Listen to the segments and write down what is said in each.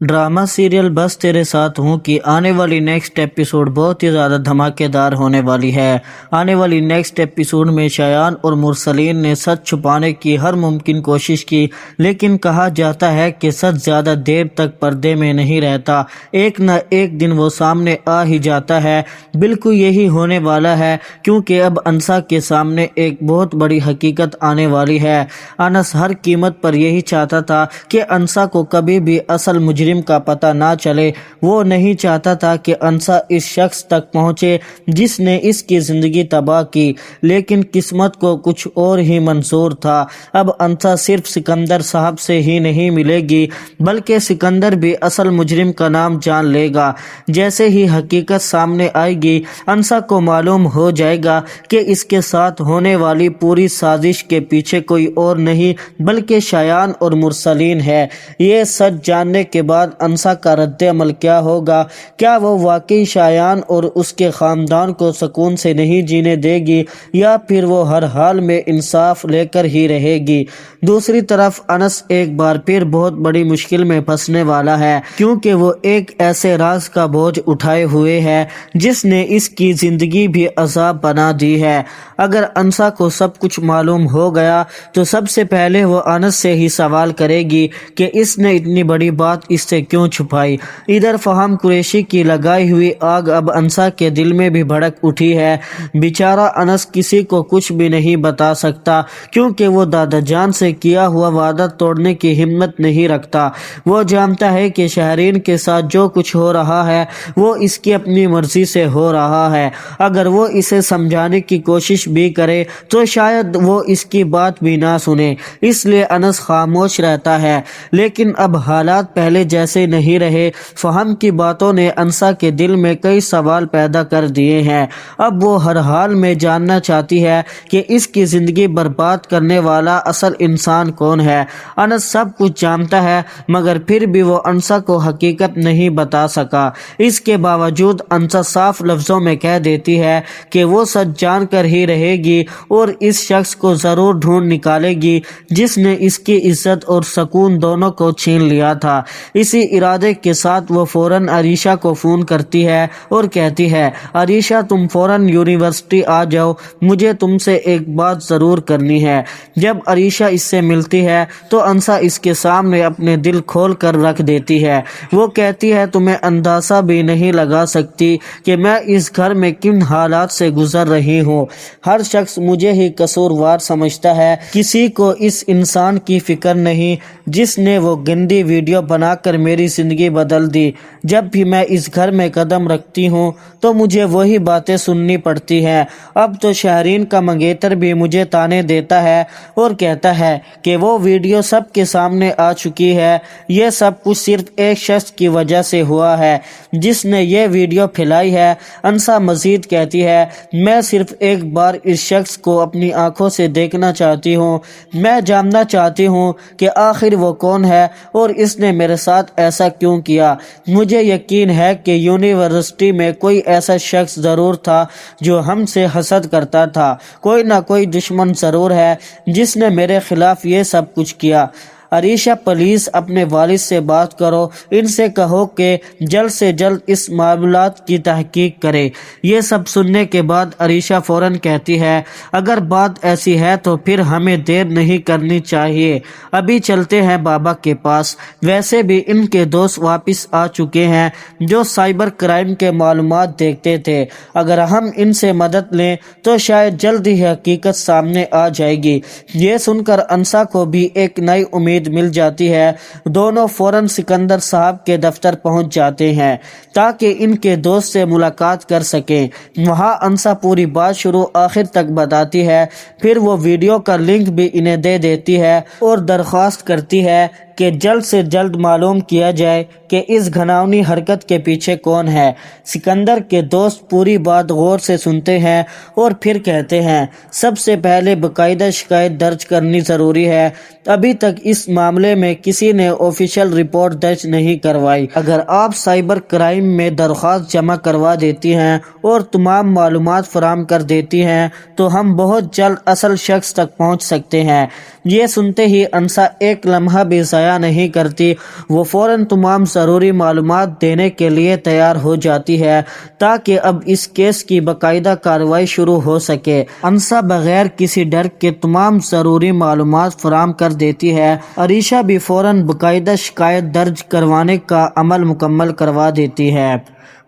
Drama serial बस तेरे साथ हूँ की आने वाली नेक्स्ट एपिसोड बहुत ही ज़्यादा धमाकेदार होने वाली है। आने वाली नेक्स्ट एपिसोड में शायान और मुरसलीन ने सच छुपाने की हर मुमकिन कोशिश की, लेकिन कहा जाता है कि सच ज़्यादा देर तक पर्दे में नहीं रहता, एक न एक दिन वो सामने आ ही जाता है। बिल्कुल यही होने वाला है, क्योंकि अब अंसा के सामने एक बहुत बड़ी हकीकत आने वाली है। अनस हर कीमत पर यही चाहता था कि अंसा को कभी भी असल मुजरिम का पता ना चले। वो नहीं चाहता था कि अंसा इस शख्स तक पहुंचे जिसने इसकी जिंदगी तबाह की, लेकिन किस्मत को कुछ और ही मंजूर था। अब अंसा सिर्फ सिकंदर साहब से ही नहीं मिलेगी, बल्कि सिकंदर भी असल मुजरिम का नाम जान लेगा। जैसे ही हकीकत सामने आएगी, अंसा को मालूम हो जाएगा कि इसके साथ होने वाली पूरी साजिश के पीछे कोई और नहीं बल्कि शायान और मुरसलीन है। ये सच जानने के बाद अंसा का रद्द अमल क्या होगा? क्या वो वाकई शायान और उसके खानदान को सुकून से नहीं जीने देगी, या फिर वो हर हाल में इंसाफ लेकर ही रहेगी? दूसरी तरफ अनस एक बार फिर बहुत बड़ी मुश्किल में फंसने वाला है, क्योंकि वो एक ऐसे राज का बोझ उठाए हुए है जिसने इसकी जिंदगी भी अजाब बना दी है। अगर अंसा को सब कुछ मालूम हो गया तो सबसे पहले वो अनस से ही सवाल करेगी कि इसने इतनी बड़ी बात इससे क्यों छुपाई। इधर फहम कुरैशी की लगाई हुई आग अब अंसा के दिल में भी भड़क उठी है। बेचारा अनस किसी को कुछ भी नहीं बता सकता, क्योंकि वो दादा जान से किया हुआ वादा तोड़ने की हिम्मत नहीं रखता। वो जानता है कि शहरीन के साथ जो कुछ हो रहा है वो इसकी अपनी मर्जी से हो रहा है। अगर वो इसे समझाने की कोशिश भी करे तो शायद वो इसकी बात भी ना सुने, इसलिए अनस खामोश रहता है। लेकिन अब हालात पहले जैसे नहीं रहे। फहम की बातों ने अंसा के दिल में कई सवाल पैदा कर दिए हैं। अब वो हर हाल में जानना चाहती है कि इसकी जिंदगी बर्बाद करने वाला असल इंसान कौन है। अनस सब कुछ जानता है, मगर फिर भी वो अंसा को हकीकत नहीं बता सका। इसके बावजूद अंसा साफ लफ्जों में कह देती है कि वो सच जानकर ही रहेगी और इस शख्स को जरूर ढूंढ निकालेगी जिसने इसकी इज्जत और सुकून दोनों को छीन लिया था। इसी इरादे के साथ वो फौरन अरीशा को फोन करती है और कहती है, अरीशा तुम फौरन यूनिवर्सिटी आ जाओ, मुझे तुमसे एक बात जरूर करनी है। जब अरीशा इससे मिलती है तो अंसा इसके सामने अपने दिल खोल कर रख देती है। वो कहती है, तुम्हें अंदाजा भी नहीं लगा सकती कि मैं इस घर में किन हालात से गुजर रही हूँ। हर शख्स मुझे ही कसूरवार समझता है, किसी को इस इंसान की फिक्र नहीं जिसने वो गंदी वीडियो बनाकर मेरी जिंदगी बदल दी। जब भी मैं इस घर में कदम रखती हूँ तो मुझे वही बातें सुननी पड़ती हैं। अब तो शहरीन का मंगेतर भी मुझे ताने देता है और कहता है कि वो वीडियो सबके सामने आ चुकी है। ये सब कुछ सिर्फ एक शख्स की वजह से हुआ है जिसने ये वीडियो फैलाई है। अंसा मजीद कहती है, मैं सिर्फ एक बार इस शख्स को अपनी आंखों से देखना चाहती हूँ। मैं जानना चाहती हूँ कि आखिर वो कौन है और इसने मेरे साथ ऐसा क्यों किया। मुझे यकीन है कि यूनिवर्सिटी में कोई ऐसा शख्स जरूर था जो हमसे हसद करता था। कोई ना कोई दुश्मन जरूर है जिसने मेरे खिलाफ ये सब कुछ किया। अरीशा प्लीज अपने वालिद से बात करो, इनसे कहो कि जल्द से जल्द इस मामलात की तहकीक करे। ये सब सुनने के बाद अरीशा फौरन कहती है, अगर बात ऐसी है तो फिर हमें देर नहीं करनी चाहिए, अभी चलते हैं बाबा के पास। वैसे भी इनके दोस्त वापस आ चुके हैं जो साइबर क्राइम के मालूमात देखते थे। अगर हम इनसे मदद लें तो शायद जल्द ही हकीकत सामने आ जाएगी। ये सुनकर अंसा को भी एक नई उम्मीद मिल जाती है। दोनों फौरन सिकंदर साहब के दफ्तर पहुंच जाते हैं ताकि इनके दोस्त से मुलाकात कर सकें। वहां अंसा पूरी बात शुरू आखिर तक बताती है, फिर वो वीडियो का लिंक भी इन्हें दे देती है और दरख्वास्त करती है कि जल्द से जल्द मालूम किया जाए कि इस घिनौनी हरकत के पीछे कौन है। सिकंदर के दोस्त पूरी बात गौर से सुनते हैं और फिर कहते हैं, सबसे पहले बाकायदा शिकायत दर्ज करनी ज़रूरी है। अभी तक इस मामले में किसी ने ऑफिशियल रिपोर्ट दर्ज नहीं करवाई। अगर आप साइबर क्राइम में दरख्वास्त जमा करवा देती हैं और तमाम मालूमात फराहम कर देती हैं तो हम बहुत जल्द असल शख्स तक पहुंच सकते हैं। ये सुनते ही अंसा एक लम्हा भी ज़ाया ضائع نہیں کرتی، وہ فوراً تمام ضروری معلومات دینے کے لیے تیار ہو جاتی ہے تاکہ اب اس کیس کی باقاعدہ کارروائی شروع ہو سکے۔ انسا بغیر کسی ڈر کے تمام ضروری معلومات فراہم کر دیتی ہے۔ عریشہ بھی فوراً باقاعدہ شکایت درج کروانے کا عمل مکمل کروا دیتی ہے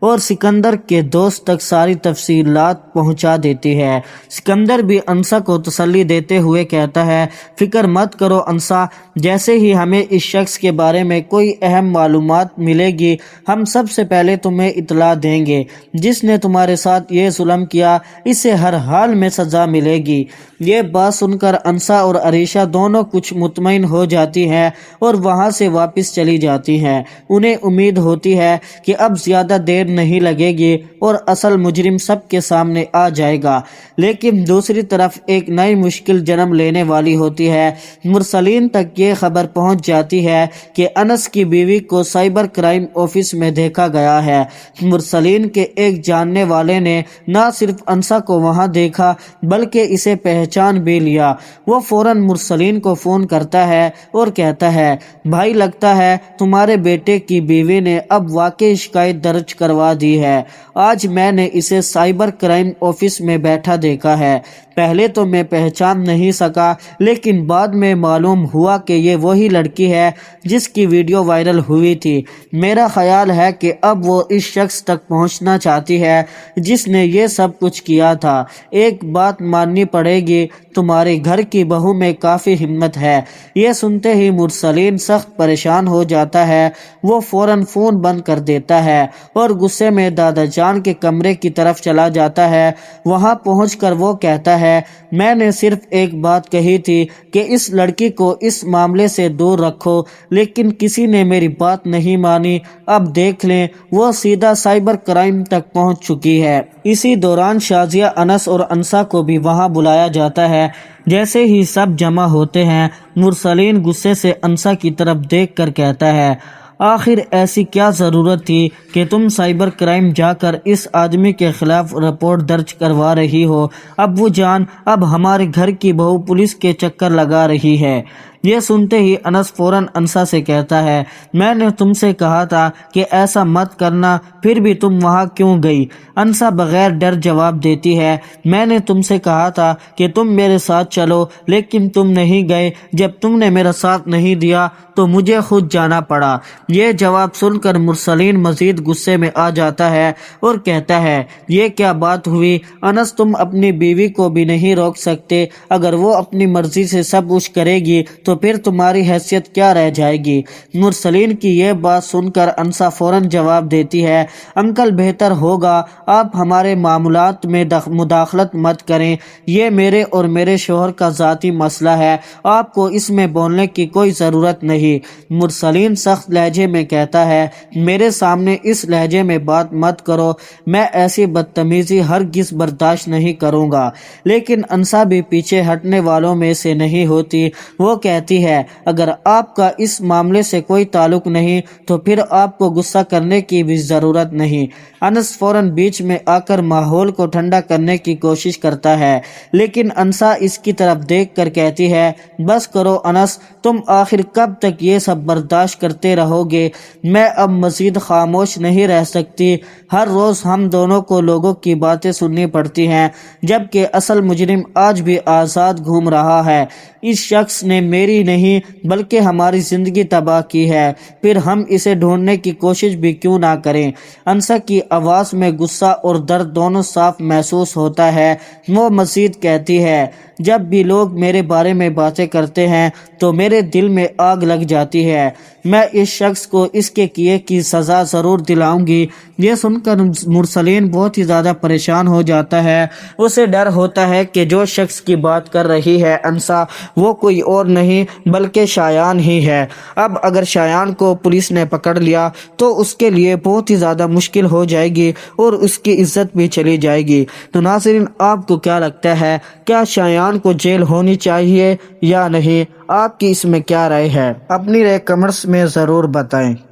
اور سکندر کے دوست تک ساری تفصیلات پہنچا دیتی ہے۔ سکندر بھی انسا کو تسلی دیتے ہوئے کہتا ہے، فکر مت کرو انسا، جیسے ہی ہمیں اس شخص کے بارے میں کوئی اہم معلومات ملے گی ہم سب سے پہلے تمہیں اطلاع دیں گے۔ جس نے تمہارے ساتھ یہ ظلم کیا اسے ہر حال میں سزا ملے گی۔ یہ بات سن کر انسا اور عریشہ دونوں کچھ مطمئن ہو جاتی ہیں اور وہاں سے واپس چلی جاتی ہیں۔ انہیں امید ہوتی ہے کہ اب زیادہ دیر نہیں لگے گی اور اصل مجرم سب کے سامنے آ جائے گا، لیکن دوسری طرف ایک نئی مشکل جنم لینے والی ہوتی ہے۔ مرسلین تک یہ خبر پہنچ جاتی ہے کہ انس کی بیوی کو سائبر کرائم آفس میں دیکھا گیا ہے۔ مرسلین کے ایک جاننے والے نے نہ صرف انسا کو وہاں دیکھا بلکہ اسے پہچان بھی لیا۔ وہ فوراً مرسلین کو فون کرتا ہے اور کہتا ہے، بھائی لگتا ہے تمہارے بیٹے کی بیوی نے اب واقعی شکایت درج کروا دی ہے۔ آج میں نے اسے سائبر کرائم آفس میں بیٹھا دیکھا ہے۔ پہلے تو میں پہچان نہیں سکا لیکن بعد میں معلوم ہوا کہ یہ وہی لڑکی ہے جس کی ویڈیو وائرل ہوئی تھی۔ میرا خیال ہے کہ اب وہ اس شخص تک پہنچنا چاہتی ہے جس نے یہ سب کچھ کیا تھا۔ ایک بات ماننی پڑے گی، تمہارے گھر کی بہو میں کافی ہمت ہے۔ یہ سنتے ہی مرسلین سخت پریشان ہو جاتا ہے۔ وہ فوراً فون بند کر دیتا ہے اور غصے میں دادا جان کے کمرے کی طرف چلا جاتا ہے۔ وہاں پہنچ کر وہ کہتا ہے، میں نے صرف ایک بات کہی تھی کہ اس لڑکی کو اس معاملے سے دور رکھو، لیکن کسی نے میری بات نہیں مانی۔ اب دیکھ لیں وہ سیدھا سائبر کرائم تک پہنچ چکی ہے۔ اسی دوران شازیہ، انس اور انسا کو بھی وہاں بلایا جاتا ہے۔ جیسے ہی سب جمع ہوتے ہیں مرسلین غصے سے انسا کی طرف دیکھ کر کہتا ہے، آخر ایسی کیا ضرورت تھی کہ تم سائبر کرائم جا کر اس آدمی کے خلاف رپورٹ درج کروا رہی ہو؟ ابو جان، اب ہمارے گھر کی بہو پولیس کے چکر لگا رہی ہے۔ یہ سنتے ہی انس فوراً انسا سے کہتا ہے، میں نے تم سے کہا تھا کہ ایسا مت کرنا، پھر بھی تم وہاں کیوں گئی؟ انسا بغیر ڈر جواب دیتی ہے، میں نے تم سے کہا تھا کہ تم میرے ساتھ چلو لیکن تم نہیں گئے۔ جب تم نے میرا ساتھ نہیں دیا تو مجھے خود جانا پڑا۔ یہ جواب سن کر مرسلین مزید غصے میں آ جاتا ہے اور کہتا ہے، یہ کیا بات ہوئی انس، تم اپنی بیوی کو بھی نہیں روک سکتے؟ اگر وہ اپنی مرضی سے سب کچھ کرے گی تو پھر تمہاری حیثیت کیا رہ جائے گی؟ مرسلین کی یہ بات سن کر انسا فوراً جواب دیتی ہے، انکل بہتر ہوگا آپ ہمارے معاملات میں مداخلت مت کریں، یہ میرے اور میرے شوہر کا ذاتی مسئلہ ہے، آپ کو اس میں بولنے کی کوئی ضرورت نہیں۔ مرسلین سخت لہجے میں کہتا ہے، میرے سامنے اس لہجے میں بات مت کرو، میں ایسی بدتمیزی ہرگز برداشت نہیں کروں گا۔ لیکن انسا بھی پیچھے ہٹنے والوں میں سے نہیں ہوتی۔ وہ کہتی ہے، اگر آپ کا اس معاملے سے کوئی تعلق نہیں تو پھر آپ کو غصہ کرنے کی بھی ضرورت نہیں۔ انس فوراً بیچ میں آ کر ماحول کو ٹھنڈا کرنے کی کوشش کرتا ہے، لیکن انسا اس کی طرف دیکھ کر کہتی ہے، بس کرو انس، تم آخر کب تک یہ سب برداشت کرتے رہو گے؟ میں اب مزید خاموش نہیں رہ سکتی۔ ہر روز ہم دونوں کو لوگوں کی باتیں سننی پڑتی ہیں، جبکہ اصل مجرم آج بھی آزاد گھوم رہا ہے۔ اس شخص نے میری نہیں بلکہ ہماری زندگی تباہ کی ہے، پھر ہم اسے ڈھونڈنے کی کوشش بھی کیوں نہ کریں؟ انسا کی آواز میں غصہ اور درد دونوں صاف محسوس ہوتا ہے۔ وہ مزید کہتی ہے، جب بھی لوگ میرے بارے میں باتیں کرتے ہیں تو میرے دل میں آگ لگ جاتی ہے۔ میں اس شخص کو اس کے کیے کی سزا ضرور دلاؤں گی۔ یہ سن کر مرسلین بہت ہی زیادہ پریشان ہو جاتا ہے۔ اسے ڈر ہوتا ہے کہ جو شخص کی بات کر رہی ہے انسا، وہ کوئی اور نہیں بلکہ شایان ہی ہے۔ اب اگر شایان کو پولیس نے پکڑ لیا تو اس کے لیے بہت ہی زیادہ مشکل ہو جائے گی اور اس کی عزت بھی چلی جائے گی۔ تو ناظرین، آپ کو کیا لگتا ہے، کیا شایان کو جیل ہونی چاہیے یا نہیں؟ آپ کی اس میں کیا رائے ہے؟ اپنی رائے کمنٹس میں ضرور بتائیں۔